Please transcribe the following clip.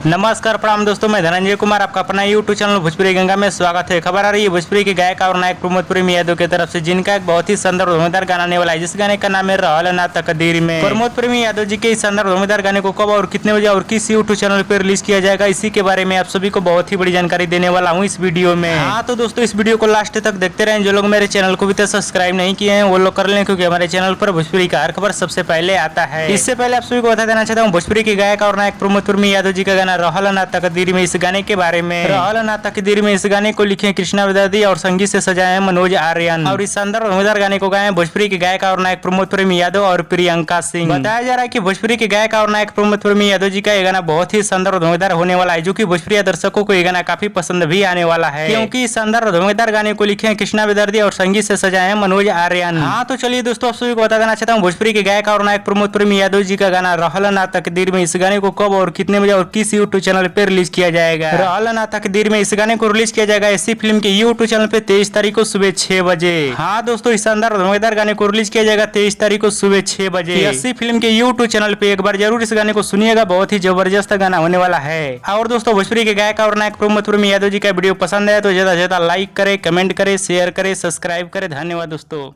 नमस्कार प्रणाम दोस्तों, मैं धनंजय कुमार आपका अपना यूट्यूब चैनल भोजपुरी गंगा में स्वागत है। खबर आ रही है भोजपुरी के गायक और नायक प्रमोद प्रेमी यादव की तरफ से, जिनका एक बहुत ही शानदार धमाकेदार गाना आने वाला है, जिस गाने का नाम है रहल ना तकदीर में। प्रमोद प्रेमी यादव जी के इस शानदार धमाकेदार गाने को कब और कितने बजे और किस यूट्यूब चैनल पर रिलीज किया जाएगा, इसी के बारे में आप सभी को बहुत ही बड़ी जानकारी देने वाला हूँ इस वीडियो में। हाँ तो दोस्तों, इस वीडियो को लास्ट तक देखते रहें। जो लोग मेरे चैनल को भी तक सब्सक्राइब नहीं किए हैं वो लोग कर लें, क्योंकि हमारे चैनल पर भोजपुरी का हर खबर सबसे पहले आता है। इससे पहले आप सभी को बता देना चाहता हूँ भोजपुरी के गायक और नायक प्रमोद प्रेमी यादव जी का गाना रहल ना तकदीर में, इस गाने के बारे में। रहल ना तकदीर में इस गाने को लिखे कृष्णा विद्यार्थी और संगीत से सजाए हैं मनोज आर्यन, और इस शानदार धमाकेदार गाने को गाए भोजपुरी के गायक और नायक प्रमोद प्रेमी यादव और प्रियंका सिंह। बताया जा रहा है कि भोजपुरी के गायक और नायक प्रमोद प्रेमी यादव जी का ये गाना बहुत ही शानदार धमाकेदार होने वाला है, जो कि भोजपुरी दर्शकों को ये गाना काफी पसंद भी आने वाला है, क्योंकि इस शानदार धमाकेदार गाने को लिखे हैं कृष्णा विद्यार्थी और संगीत से सजाए हैं मनोज आर्यन। हाँ तो चलिए दोस्तों, आप सभी को बता देना चाहता हूँ भोजपुरी के गायक और नायक प्रमोद प्रेमी यादव जी का गाना रहल ना तकदीर में, इस गाने को कब और कितने बजे और किस यूट्यूब चैनल पर रिलीज किया जाएगा। रहल ना तकदीर में इस गाने को रिलीज किया जाएगा ऐसी फिल्म के यूट्यूब चैनल पे 23 तारीख को सुबह 6 बजे। हाँ दोस्तों, इस शानदार धमाकेदार गाने को रिलीज किया जाएगा 23 तारीख को सुबह 6 बजे ऐसी फिल्म के यूट्यूब चैनल पे। एक बार जरूर इस गाने को सुनिएगा, बहुत ही जबरदस्त गाना होने वाला है। और दोस्तों, भोजपुरी के गायक और नायक प्रमोद प्रेमी यादव जी का वीडियो पसंद आया तो ज्यादा से ज्यादा लाइक करे, कमेंट करे, शेयर करे, सब्सक्राइब करे। धन्यवाद दोस्तों।